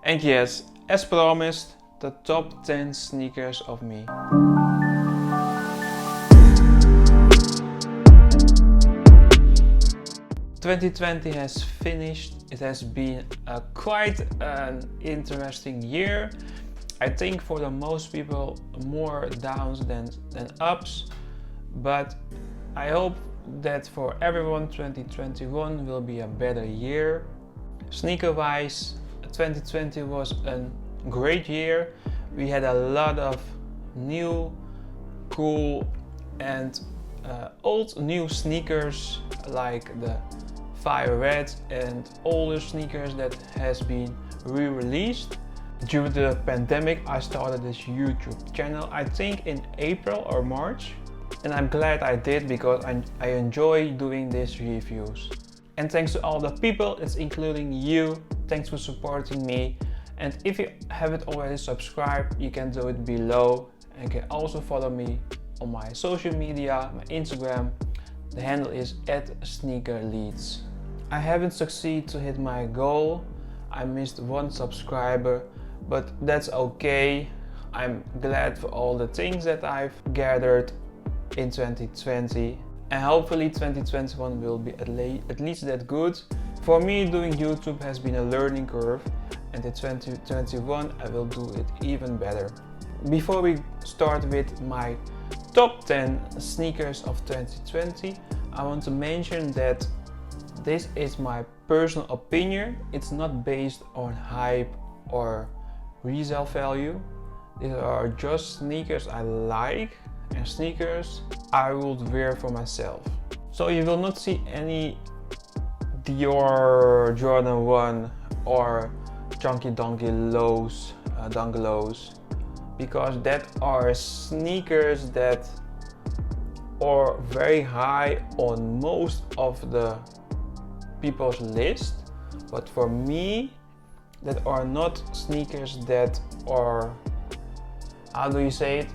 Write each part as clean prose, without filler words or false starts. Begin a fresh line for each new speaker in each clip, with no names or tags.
And yes, as promised, the top 10 sneakers of me. "2020 has finished. It has been quite an interesting year. I think for the most people more downs than ups, but I hope that for everyone 2021 will be a better year. Sneaker wise, 2020 was a great year. We had a lot of new, cool and old new sneakers like the Fire Red and older sneakers that has been re-released. Due to the pandemic, I started this YouTube channel, I think in April or March. And I'm glad I did because I enjoy doing these reviews. And thanks to all the people, it's including you. Thanks for supporting me. And if you haven't already subscribed, you can do it below. And you can also follow me on my social media, my Instagram. The handle is @sneakerleads. I haven't succeeded to hit my goal. I missed 1 subscriber, but that's okay. I'm glad for all the things that I've gathered in 2020, and hopefully 2021 will be at least that good. For me, doing YouTube has been a learning curve, and in 2021 I will do it even better. Before we start with my top 10 sneakers of 2020, I want to mention that this is my personal opinion. It's not based on hype or resale value. These are just sneakers I like and sneakers I would wear for myself. So you will not see any Dior Jordan 1 or Chunky Donkey lows, Dunk lows, because that are sneakers that are very high on most of the people's list, but for me that are not sneakers that are, how do you say it,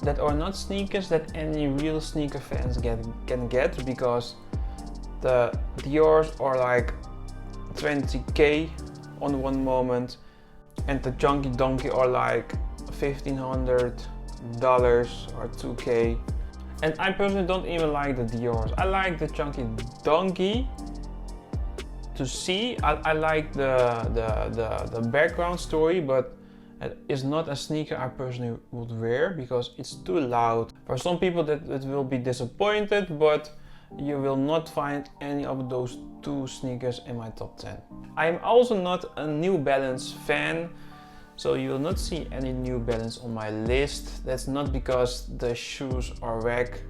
that are not sneakers that any real sneaker fans can get, because the Dior's are like 20k on one moment and the Chunky Donkey are like $1,500 or 2k. And I personally don't even like the Dior's. I like the Chunky Donkey to see. I like the background story, but it's not a sneaker I personally would wear because it's too loud. For some people that will be disappointed, but you will not find any of those 2 sneakers in my top 10. I am also not a New Balance fan, so you will not see any New Balance on my list. That's not because the shoes are whack,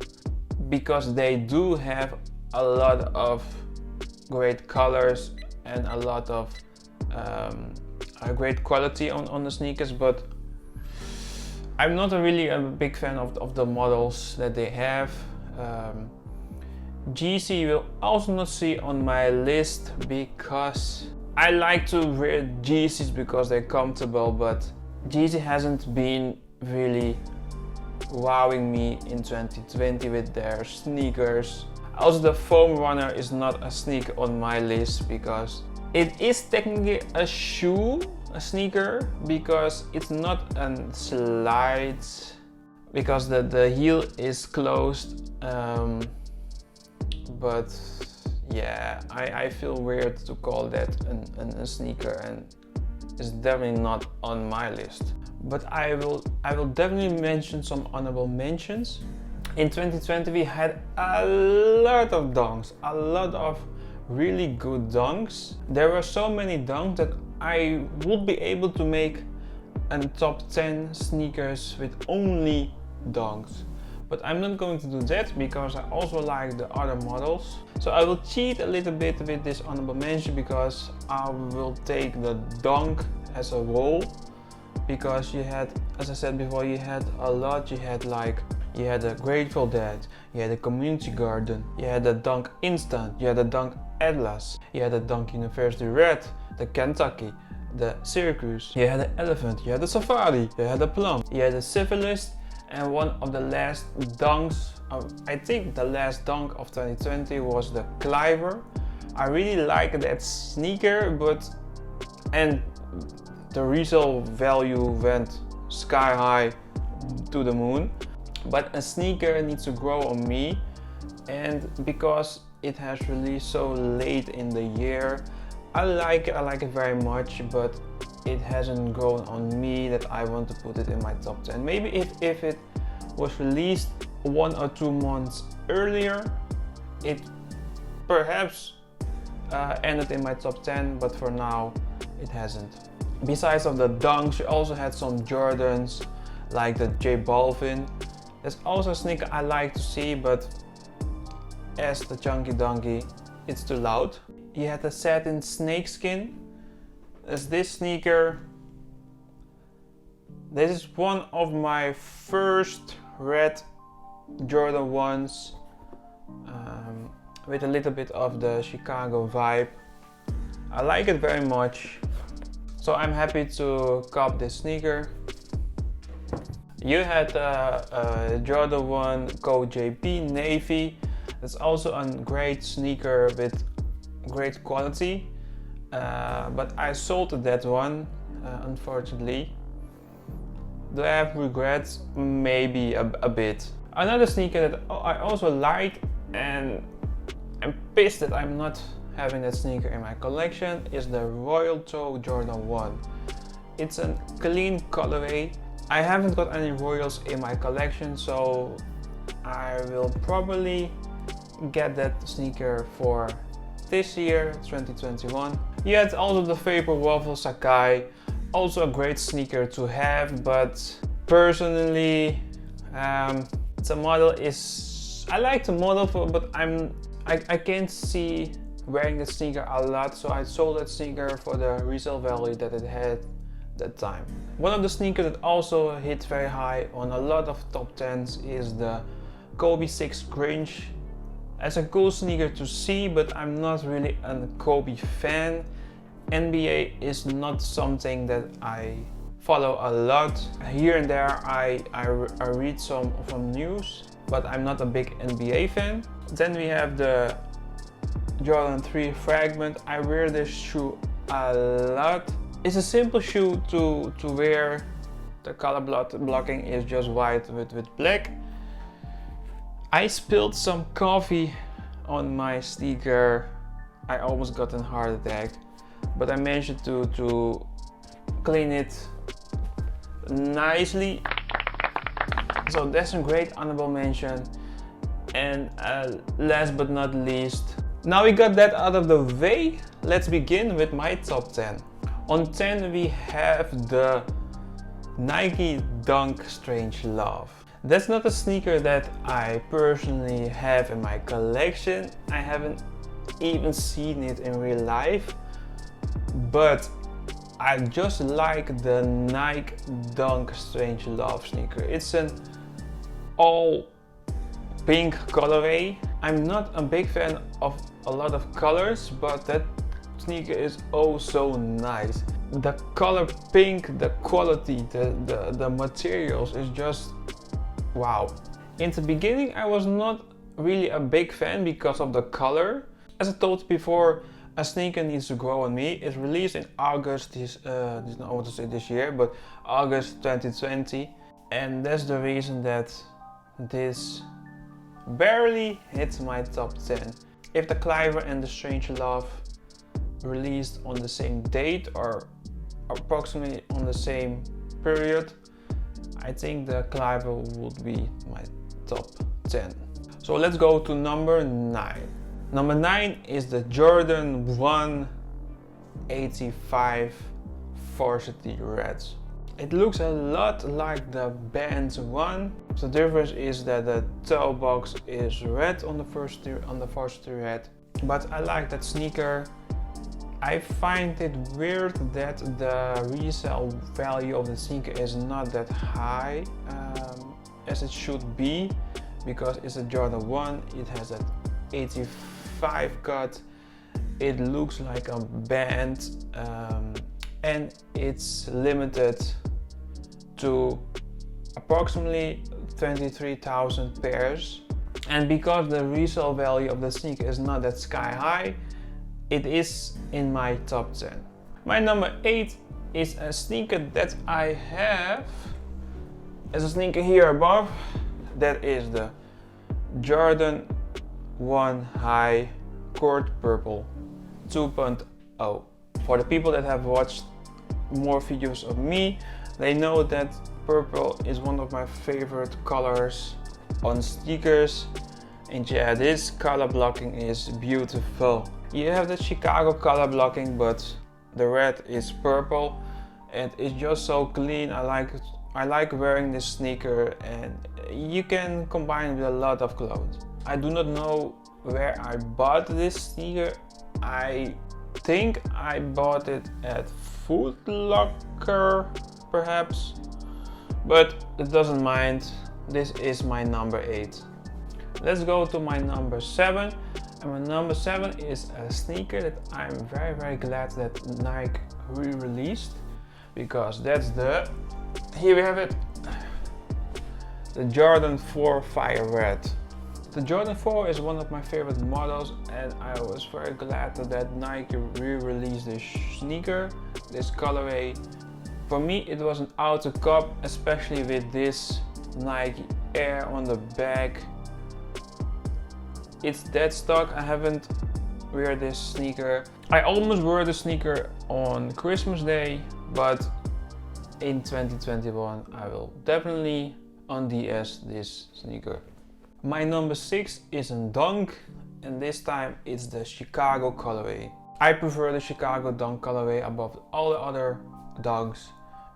because they do have a lot of great colors and a lot of a great quality on the sneakers, but I'm not really a big fan of the models that they have. GC will also not see on my list because I like to wear GCs because they're comfortable, but GC hasn't been really wowing me in 2020 with their sneakers. Also, the Foam Runner is not a sneaker on my list because it is technically a shoe, a sneaker, because it's not a slide, because the heel is closed. But yeah, I feel weird to call that a sneaker, and it's definitely not on my list. But I will definitely mention some honorable mentions. In 2020 we had a lot of dunks, a lot of really good dunks. There were so many dunks that I would be able to make a top 10 sneakers with only dunks. But I'm not going to do that because I also like the other models. So I will cheat a little bit with this honorable mention because I will take the dunk as a whole. Because you had, as I said before, you had a lot. You had a Grateful Dead, you had a Community Garden, you had a Dunk Instant, you had a Dunk Atlas, you had a Dunk University Red, the Kentucky, the Syracuse, you had an Elephant, you had a Safari, you had a Plum, you had a Civilist, and one of the last dunks, I think the last dunk of 2020 was the Cliver. I really like that sneaker, and the resale value went sky high to the moon. But a sneaker needs to grow on me, and because it has released so late in the year, I like it very much, but it hasn't grown on me that I want to put it in my top 10. Maybe if it was released 1 or 2 months earlier, it perhaps ended in my top 10, but for now it hasn't. Besides of the Dunks, you also had some Jordans like the J Balvin. That's also a sneaker I like to see, but as the Chunky Donkey, it's too loud. You had the satin snakeskin. There's this sneaker. This is one of my first red Jordan 1s, with a little bit of the Chicago vibe. I like it very much, so I'm happy to cop this sneaker. You had Jordan 1 Code JP Navy. That's also a great sneaker with great quality, but I sold that one, unfortunately. Do I have regrets? Maybe a bit. Another sneaker that I also like, and I'm pissed that I'm not having that sneaker in my collection, is the Royal Toe Jordan 1. It's a clean colorway. I haven't got any Royals in my collection, so I will probably get that sneaker for this year, 2021. You had also the Vapor Waffle Sakai, also a great sneaker to have, but personally, the model is, I like the model for, but I can't see wearing the sneaker a lot, so I sold that sneaker for the resale value that it had that time. One of the sneakers that also hit very high on a lot of top 10s is the Kobe 6 Grinch. It's a cool sneaker to see, but I'm not really a Kobe fan. NBA is not something that I follow a lot. Here and there I read some news, but I'm not a big NBA fan. Then we have the Jordan 3 Fragment. I wear this shoe a lot. It's a simple shoe to wear. The color blocking is just white with black. I spilled some coffee on my sneaker. I almost got a heart attack, but I managed to clean it nicely. So that's a great honorable mention. And last but not least, now we got that out of the way, let's begin with my top 10. On 10 we have the Nike Dunk Strange Love. That's not a sneaker that I personally have in my collection. I haven't even seen it in real life, but I just like the Nike Dunk Strange Love sneaker. It's an all pink colorway. I'm not a big fan of a lot of colors, but that sneaker is oh so nice. The color pink, the quality, the materials is just wow. In the beginning I was not really a big fan because of the color. As I told before, a sneaker needs to grow on me. It's released in August I want to say this year, but August 2020. And that's the reason that this barely hits my top 10. If the Cliver and the Strange Love released on the same date or approximately on the same period, I think the Cliver would be my top 10. So let's go to number 9. Number 9 is the Jordan 1 85 Varsity Red. It looks a lot like the Band 1. The difference is that the toe box is red on the Varsity Red. But I like that sneaker. I find it weird that the resale value of the sneaker is not that high as it should be, because it's a Jordan 1, it has that 85 cut, it looks like a band, and it's limited to approximately 23,000 pairs. And because the resale value of the sneaker is not that sky high, it is in my top 10. My number 8 is a sneaker that I have. There's a sneaker here above. That is the Jordan 1 High Court Purple 2.0. For the people that have watched more videos of me, they know that purple is one of my favorite colors on sneakers. And yeah, this color blocking is beautiful. You have the Chicago color blocking, but the red is purple and it's just so clean. I like wearing this sneaker, and you can combine it with a lot of clothes. I do not know where I bought this sneaker. I think I bought it at Foot Locker perhaps, but it doesn't mind. This is my number 8. Let's go to my number 7. And my number 7 is a sneaker that I'm very glad that Nike re-released, because that's here we have it, the Jordan 4 Fire Red. The Jordan 4 is one of my favorite models, and I was very glad that Nike re-released this sneaker, this colorway. For me it was an auto cop, especially with this Nike Air on the back. It's dead stock. I haven't wear this sneaker. I almost wore the sneaker on Christmas Day, but in 2021 I will definitely on-DS this sneaker. My number 6 is a Dunk, and this time it's the Chicago colorway. I prefer the Chicago Dunk colorway above all the other Dunks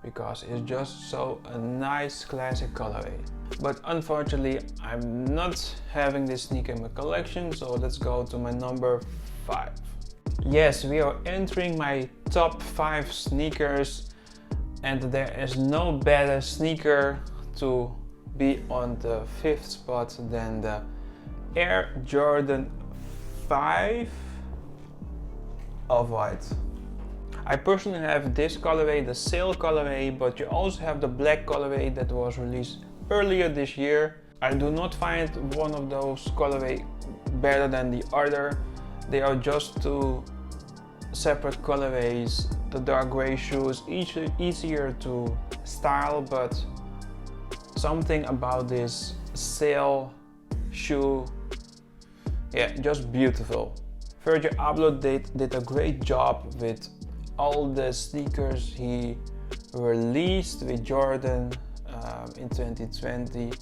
because it's just so a nice classic colorway. But unfortunately I'm not having this sneaker in my collection, so let's go to my number 5. Yes, we are entering my top 5 sneakers, and there is no better sneaker to be on the 5th spot than the Air Jordan 5 Off-White. I personally have this colorway, the Sail colorway, but you also have the black colorway that was released earlier this year. I do not find one of those colorway better than the other. They are just two separate colorways. The dark gray shoe is easier to style, but something about this Sail shoe, yeah, just beautiful. Virgil Abloh did a great job with all the sneakers he released with Jordan in 2020,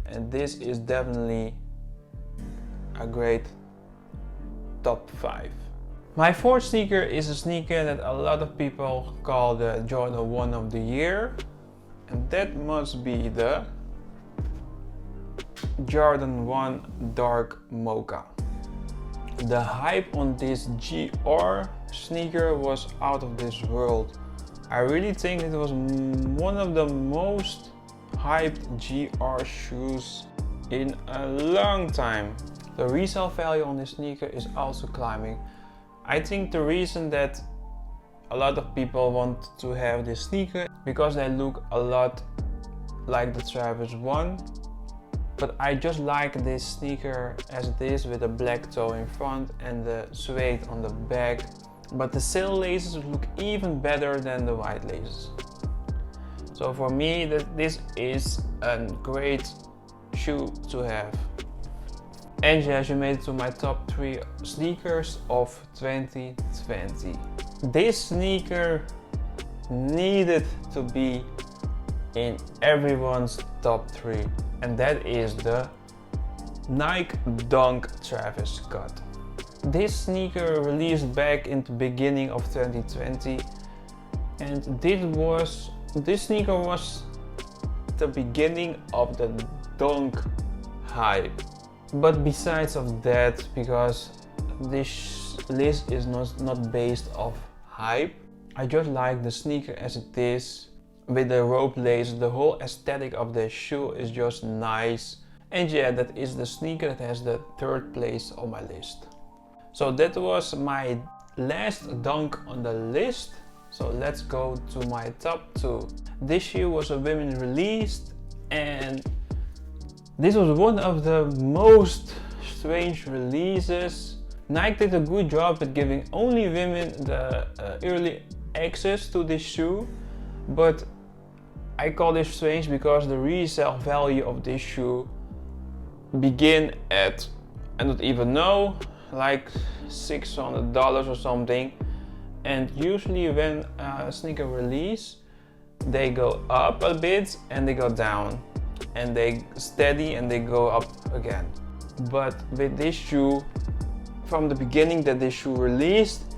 and this is definitely a great top 5. My 4th sneaker is a sneaker that a lot of people call the Jordan 1 of the year, and that must be the Jordan 1 Dark Mocha. The hype on this GR sneaker was out of this world. I really think it was one of the most hyped GR shoes in a long time. The resale value on this sneaker is also climbing. I think the reason that a lot of people want to have this sneaker because they look a lot like the Travis 1. But I just like this sneaker as it is, with a black toe in front and the suede on the back. But the Sail laces look even better than the white laces. So for me, this is a great shoe to have. And yes, you made it to my top 3 sneakers of 2020. This sneaker needed to be in everyone's top 3, and that is the Nike Dunk Travis Scott. This sneaker released back in the beginning of 2020, and this sneaker was the beginning of the dunk hype. But besides of that, because this list is not based off hype, I just like the sneaker as it is, with the rope lace. The whole aesthetic of the shoe is just nice. And yeah, that is the sneaker that has the 3rd place on my list. So that was my last dunk on the list. So let's go to my top 2. This shoe was a women released, and this was one of the most strange releases. Nike did a good job with giving only women the early access to this shoe, but I call this strange because the resale value of this shoe begin at, I don't even know, like $600 or something. And usually when a sneaker release, they go up a bit and they go down, and they steady and they go up again. But with this shoe, from the beginning that this shoe released,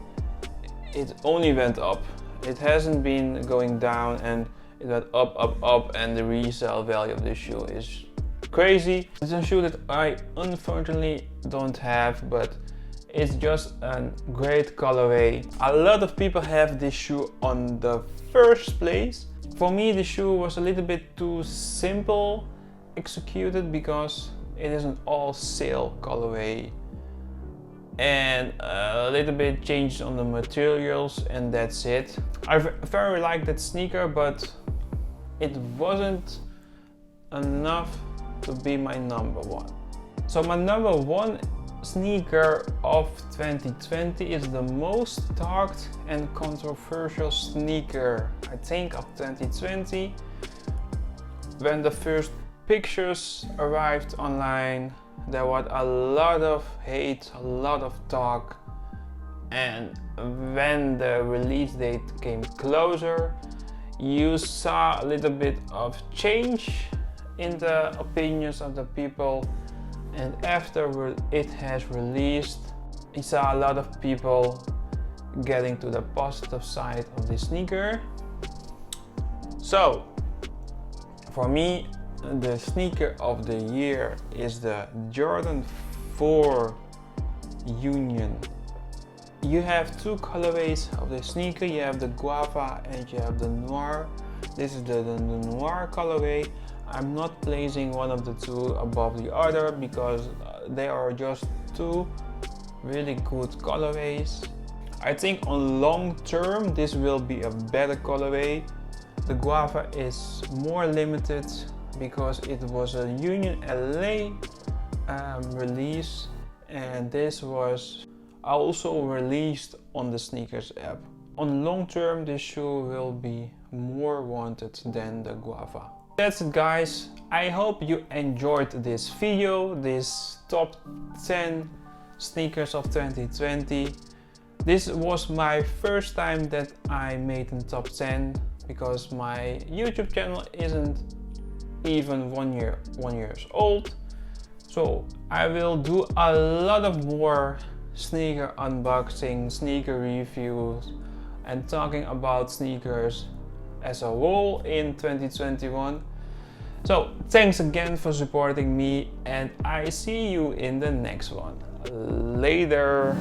it only went up. It hasn't been going down, and it went up, and the resale value of this shoe is crazy. It's a shoe that I unfortunately don't have, but it's just a great colorway. A lot of people have this shoe on the first place. For me, the shoe was a little bit too simple executed because it is an all sale colorway and a little bit changed on the materials, and that's it. I very like that sneaker, but it wasn't enough to be my number one. So my number one sneaker of 2020 is the most talked and controversial sneaker, I think, of 2020. When the first pictures arrived online, there was a lot of hate, a lot of talk, and when the release date came closer, you saw a little bit of change in the opinions of the people. And after it has released, you saw a lot of people getting to the positive side of this sneaker. So for me, the sneaker of the year is the Jordan 4 Union. You have two colorways of the sneaker. You have the Guava and you have the Noir. This is the Noir colorway. I'm not placing one of the two above the other because they are just two really good colorways. I think on long term this will be a better colorway. The Guava is more limited because it was a Union LA release, and this was also released on the sneakers app. On long term, this shoe will be more wanted than the Guava. That's it, guys. I hope you enjoyed this video, this top 10 sneakers of 2020. This was my first time that I made a top 10 because my YouTube channel isn't even one year old. So I will do a lot of more sneaker unboxing, sneaker reviews, and talking about sneakers as a whole in 2021. So thanks again for supporting me, and I see you in the next one. Later.